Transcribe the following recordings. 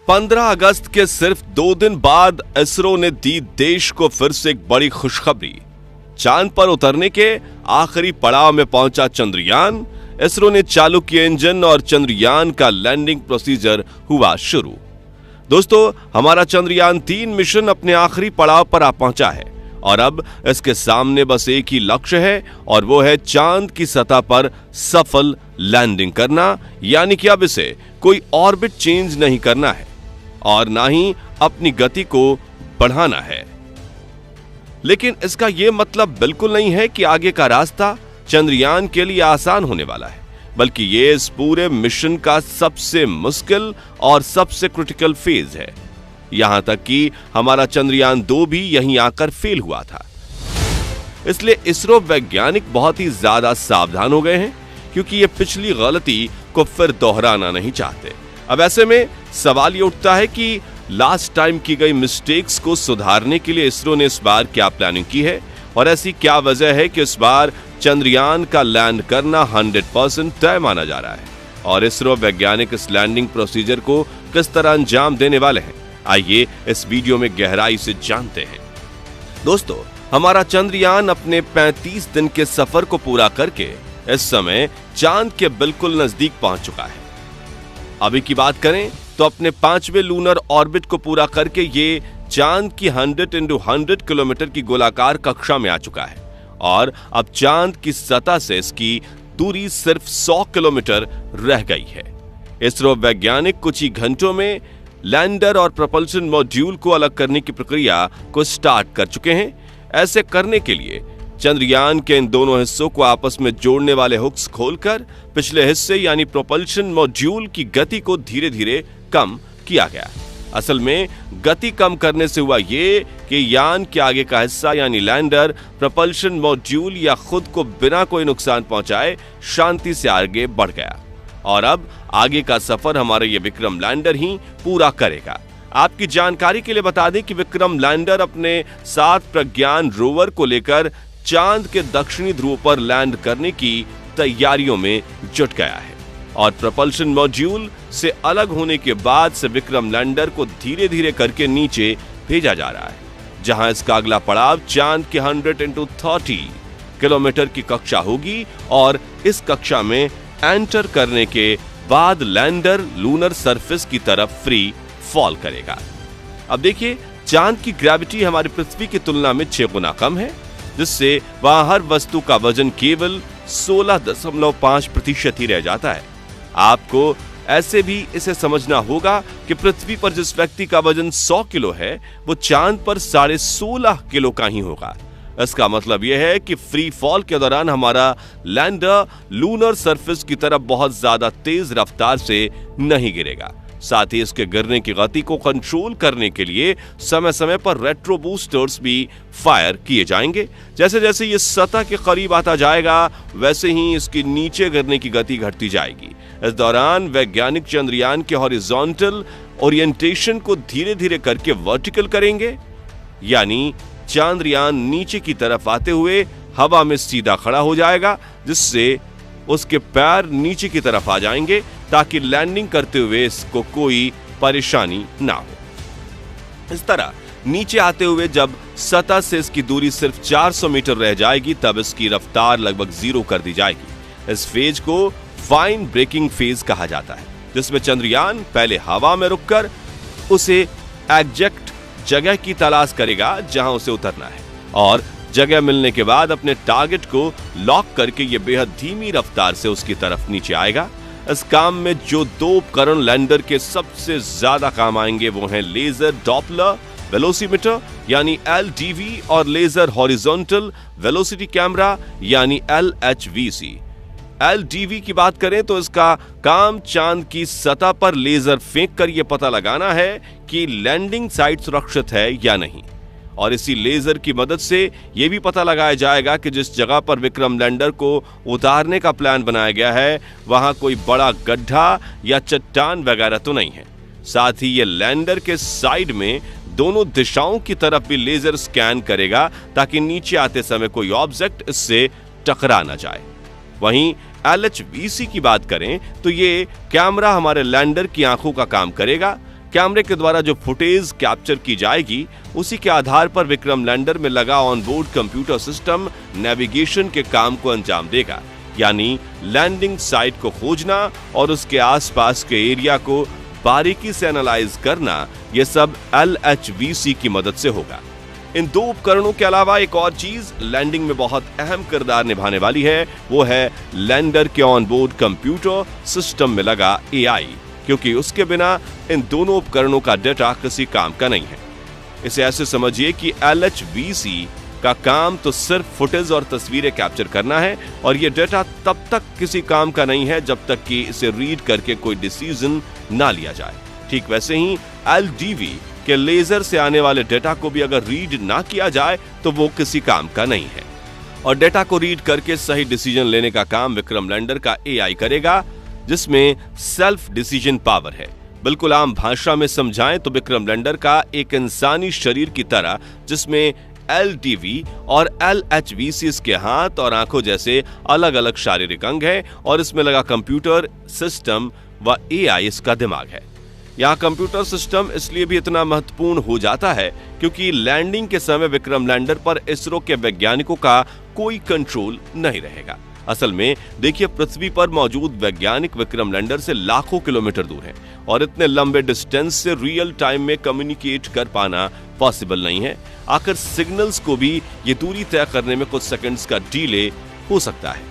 15 अगस्त के सिर्फ 2 दिन बाद इसरो ने दी देश को फिर से एक बड़ी खुशखबरी। चांद पर उतरने के आखिरी पड़ाव में पहुंचा चंद्रयान। इसरो ने चालू किए इंजन और चंद्रयान का लैंडिंग प्रोसीजर हुआ शुरू। दोस्तों, हमारा चंद्रयान 3 मिशन अपने आखिरी पड़ाव पर आ पहुंचा है और अब इसके सामने बस एक ही लक्ष्य है और वो है चांद की सतह पर सफल लैंडिंग करना। यानी कि अब इसे कोई ऑर्बिट चेंज नहीं करना है और ना ही अपनी गति को बढ़ाना है। लेकिन इसका यह मतलब बिल्कुल नहीं है कि आगे का रास्ता चंद्रयान के लिए आसान होने वाला है, बल्कि ये इस पूरे मिशन का सबसे मुश्किल और सबसे क्रिटिकल फेज है। यहां तक कि हमारा चंद्रयान 2 भी यहीं आकर फेल हुआ था। इसलिए इसरो वैज्ञानिक बहुत ही ज्यादा सावधान हो गए हैं, क्योंकि ये पिछली गलती को फिर दोहराना नहीं चाहते। अब ऐसे में सवाल ये उठता है कि लास्ट टाइम की गई मिस्टेक्स को सुधारने के लिए इसरो ने इस बार क्या प्लानिंग की है और ऐसी क्या वजह है कि इस बार चंद्रयान का लैंड करना 100% तय माना जा रहा है और इसरो वैज्ञानिक इस लैंडिंग प्रोसीजर को किस तरह अंजाम देने वाले हैं। आइए इस वीडियो में गहराई से जानते हैं। दोस्तों, हमारा चंद्रयान अपने 35 दिन के सफर को पूरा करके इस समय चांद के बिल्कुल नजदीक पहुंच चुका है। अभी की बात करें तो अपने 5वें लूनर ऑर्बिट को पूरा करके ये चांद की 100 × 100 किलोमीटर की गोलाकार कक्षा में आ चुका है और अब चांद की सतह से इसकी दूरी सिर्फ 100 किलोमीटर रह गई है। इसरो वैज्ञानिक कुछ ही घंटों में लैंडर और propulsion मॉड्यूल को अलग करने की प्रक्रिया को स्टार्ट कर चुके हैं। ऐसे करने के लिए चंद्रयान के इन दोनों हिस्सों को आपस में जोड़ने वाले हुक्स खोलकर पिछले हिस्से यानी propulsion मॉड्यूल की गति को धीरे धीरे कम किया गया। असल में गति कम करने से हुआ ये कि यान के आगे का हिस्सा यानी लैंडर propulsion मॉड्यूल या खुद को बिना कोई नुकसान पहुंचाए शांति से आगे बढ़ गया और अब आगे का सफर हमारा ये विक्रम लैंडर ही पूरा करेगा। आपकी जानकारी के लिए बता दें कि विक्रम लैंडर अपने साथ प्रज्ञान रोवर को लेकर चांद के दक्षिणी ध्रुव पर लैंड करने की तैयारियों में जुट गया है और propulsion मॉड्यूल से अलग होने के बाद से विक्रम लैंडर को धीरे धीरे करके नीचे भेजा जा रहा है, जहां इसका अगला पड़ाव चांद के 100 × 30 किलोमीटर की कक्षा होगी और इस कक्षा में एंटर करने के बाद लैंडर लूनर सरफेस की तरफ फ्री फॉल करेगा। अब देखिए, चांद की ग्रेविटी हमारी पृथ्वी की तुलना में 6 गुना कम है, जिससे वहां हर वस्तु का वजन केवल 16.5% ही रह जाता है। आपको ऐसे भी इसे समझना होगा कि पृथ्वी पर जिस व्यक्ति का वजन 100 किलो है, वो चांद पर 16.5 किलो का ही होगा। इसका मतलब यह है कि फ्री फॉल के दौरान हमारा लैंडर लूनर सरफेस की तरफ बहुत ज्यादा तेज रफ्तार से नहीं गिरेगा। साथ ही इसके गिरने की गति को कंट्रोल करने के लिए समय समय पर रेट्रो बूस्टर्स भी फायर किए जाएंगे। जैसे जैसे ये सतह के करीब आता जाएगा, वैसे ही इसकी नीचे गिरने की गति घटती जाएगी। इस दौरान वैज्ञानिक चंद्रयान के हॉरिजॉन्टल ओरिएंटेशन को धीरे धीरे करके वर्टिकल करेंगे, यानी चंद्रयान नीचे की तरफ आते हुए हवा में सीधा खड़ा हो जाएगा, जिससे उसके पैर नीचे की तरफ आ जाएंगे ताकि लैंडिंग करते हुए इसको कोई परेशानी ना हो। इस तरह नीचे आते हुए जब सतह से इसकी दूरी सिर्फ 400 मीटर रह जाएगी, तब इसकी रफ्तार लगभग 0 कर दी जाएगी। इस फेज को फाइन ब्रेकिंग फेज कहा जाता है, जिसमें चंद्रयान पहले हवा में रुककर उसे एग्जैक्ट जगह की तलाश करेगा जहां उसे उतरना है और जगह मिलने के बाद अपने टारगेट को लॉक करके ये बेहद धीमी रफ्तार से उसकी तरफ नीचे आएगा। इस काम में जो 2 उपकरण लैंडर के सबसे ज्यादा काम आएंगे वो हैं लेजर डॉपलर वेलोसीमीटर यानी LDV और लेजर हॉरिजॉन्टल वेलोसिटी कैमरा यानी LHVC। LDV की बात करें तो इसका काम चांद की सतह पर लेजर फेंक कर यह पता लगाना है कि लैंडिंग साइट सुरक्षित है या नहीं और इसी लेजर की मदद से यह भी पता लगाया जाएगा कि जिस जगह पर विक्रम लैंडर को उतारने का प्लान बनाया गया है वहां कोई बड़ा गड्ढा या चट्टान वगैरह तो नहीं है। साथ ही यह लैंडर के साइड में दोनों दिशाओं की तरफ भी लेजर स्कैन करेगा ताकि नीचे आते समय कोई ऑब्जेक्ट इससे टकरा ना जाए। वहीं LHVC की बात करें तो ये कैमरा हमारे लैंडर की आंखों का काम करेगा। कैमरे के द्वारा जो फुटेज कैप्चर की जाएगी उसी के आधार पर विक्रम लैंडर में लगा ऑनबोर्ड कंप्यूटर सिस्टम नेविगेशन के काम को अंजाम देगा, यानी लैंडिंग साइट को खोजना और उसके आसपास के एरिया को बारीकी से एनालाइज करना, यह सब LHVC की मदद से होगा। इन दो उपकरणों के अलावा एक और चीज लैंडिंग में बहुत अहम किरदार निभाने वाली है, वो है लैंडर के ऑनबोर्ड कंप्यूटर सिस्टम में लगा AI, क्योंकि उसके बिना इन दोनों उपकरणों का डेटा किसी काम का नहीं है। इसे ऐसे समझिए कि LHVC का काम तो सिर्फ फुटेज और तस्वीरें कैप्चर करना है, और यह डेटा तब तक किसी काम का नहीं है जब तक कि इसे रीड करके कोई डिसीजन ना लिया जाए। ठीक वैसे ही LDV के लेजर से आने वाले डेटा को भी अगर रीड ना किया जाए तो वो किसी काम का नहीं है। और डेटा को रीड करके सही डिसीजन लेने का काम विक्रम लैंडर का AI करेगा, जिसमें सेल्फ डिसीजन पावर है। बिल्कुल आम भाषा में समझाएं तो विक्रम लैंडर का एक इंसानी शरीर की तरह, जिसमें LDV और LHVC के हाथ और आंखों जैसे अलग अलग शारीरिक अंग है, और इसमें लगा कंप्यूटर सिस्टम व AI इसका दिमाग है। यहाँ कंप्यूटर सिस्टम इसलिए भी इतना महत्वपूर्ण हो जाता है क्योंकि लैंडिंग के समय विक्रम लैंडर पर इसरो के वैज्ञानिकों का कोई कंट्रोल नहीं रहेगा। असल में देखिए, पृथ्वी पर मौजूद वैज्ञानिक विक्रम लैंडर से लाखों किलोमीटर दूर हैं, और इतने लंबे डिस्टेंस से रियल टाइम में कम्युनिकेट कर पाना पॉसिबल नहीं है। आखिर सिग्नल्स को भी ये दूरी तय करने में कुछ सेकंड्स का डिले हो सकता है,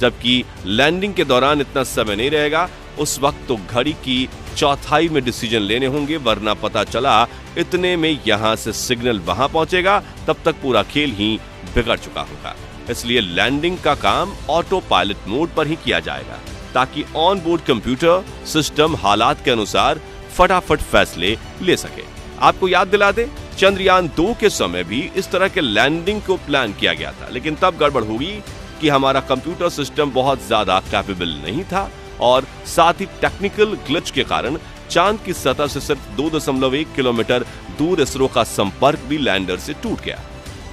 जबकि लैंडिंग के दौरान इतना समय नहीं रहेगा। उस वक्त तो घड़ी की चौथाई में डिसीजन लेने होंगे, वरना पता चला इतने में यहां से सिग्नल वहां पहुंचेगा, तब तक पूरा खेल ही बिगड़ चुका होगा। इसलिए लैंडिंग का काम ऑटो पायलट मोड पर ही किया जाएगा, ताकि ऑन बोर्ड कंप्यूटर सिस्टम हालात के अनुसार फटाफट फैसले ले सके। आपको याद दिला दे, चंद्रयान 2 के समय भी इस तरह के लैंडिंग को प्लान किया गया था, लेकिन तब गड़बड़ होगी कि हमारा कंप्यूटर सिस्टम बहुत ज्यादा कैपेबल नहीं था, और साथ ही टेक्निकल ग्लिच के कारण चांद की सतह से सिर्फ 2.1 किलोमीटर दूर इसरो का संपर्क भी लैंडर से टूट गया।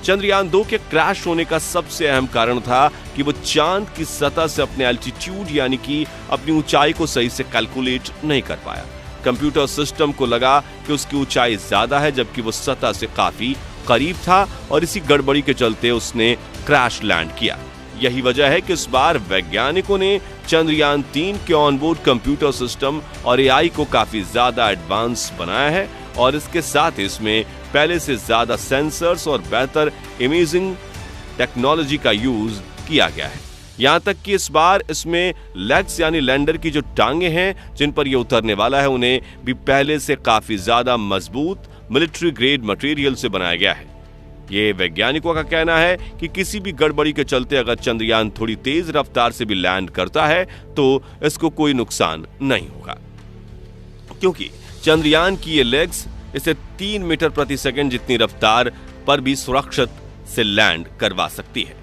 चंद्रयान 2 के क्रैश होने का सबसे अहम कारण था कि वो चांद की सतह से अपने एल्टीट्यूड यानी कि अपनी ऊंचाई को सही से कैलकुलेट नहीं कर पाया। कंप्यूटर सिस्टम को लगा कि उसकी ऊंचाई ज्यादा है, जबकि वो सतह से काफी करीब था, और इसी गड़बड़ी के चलते उसने क्रैश लैंड किया। यही वजह है कि इस बार वैज्ञानिकों ने चंद्रयान 3 के ऑनबोर्ड कंप्यूटर सिस्टम और AI को काफी ज्यादा एडवांस बनाया है, और इसके साथ इसमें पहले से ज्यादा सेंसर्स और बेहतर इमेजिंग टेक्नोलॉजी का यूज किया गया है। यहां तक कि इस बार इसमें लेग्स यानी लैंडर की जो टांगे हैं जिन पर यह उतरने वाला है, उन्हें भी पहले से काफी ज्यादा मजबूत मिलिट्री ग्रेड मटेरियल से बनाया गया है। ये वैज्ञानिकों का कहना है कि किसी भी गड़बड़ी के चलते अगर चंद्रयान थोड़ी तेज रफ्तार से भी लैंड करता है तो इसको कोई नुकसान नहीं होगा, क्योंकि चंद्रयान की ये लेग्स इसे 3 मीटर प्रति सेकंड जितनी रफ्तार पर भी सुरक्षित से लैंड करवा सकती है।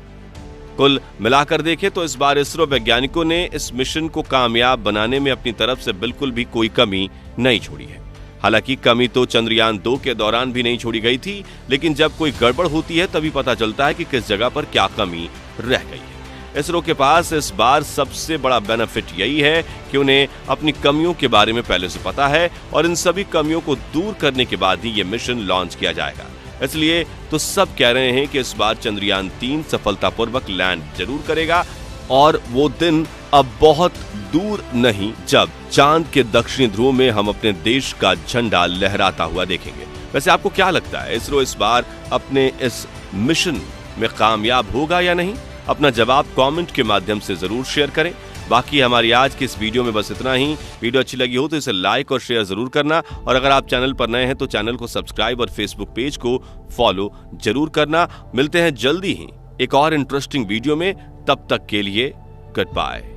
कुल मिलाकर देखें तो इस बार इसरो वैज्ञानिकों ने इस मिशन को कामयाब बनाने में अपनी तरफ से बिल्कुल भी कोई कमी नहीं छोड़ी है। हालांकि कमी तो चंद्रयान 2 के दौरान भी नहीं छोड़ी गई थी, लेकिन जब कोई गड़बड़ होती है तभी पता चलता है कि किस जगह पर क्या कमी रह गई है। इसरो के पास इस बार सबसे बड़ा बेनिफिट यही है कि उन्हें अपनी कमियों के बारे में पहले से पता है, और इन सभी कमियों को दूर करने के बाद ही ये मिशन लॉन्च किया जाएगा। इसलिए तो सब कह रहे हैं कि इस बार चंद्रयान 3 सफलतापूर्वक लैंड जरूर करेगा, और वो दिन अब बहुत दूर नहीं जब चांद के दक्षिणी ध्रुव में हम अपने देश का झंडा लहराता हुआ देखेंगे। वैसे आपको क्या लगता है, इसरो इस बार अपने इस मिशन में कामयाब होगा या नहीं? अपना जवाब कमेंट के माध्यम से जरूर शेयर करें। बाकी हमारी आज की इस वीडियो में बस इतना ही। वीडियो अच्छी लगी हो तो इसे लाइक और शेयर जरूर करना, और अगर आप चैनल पर नए हैं तो चैनल को सब्सक्राइब और फेसबुक पेज को फॉलो जरूर करना। मिलते हैं जल्दी ही एक और इंटरेस्टिंग वीडियो में, तब तक के लिए गुड बाय।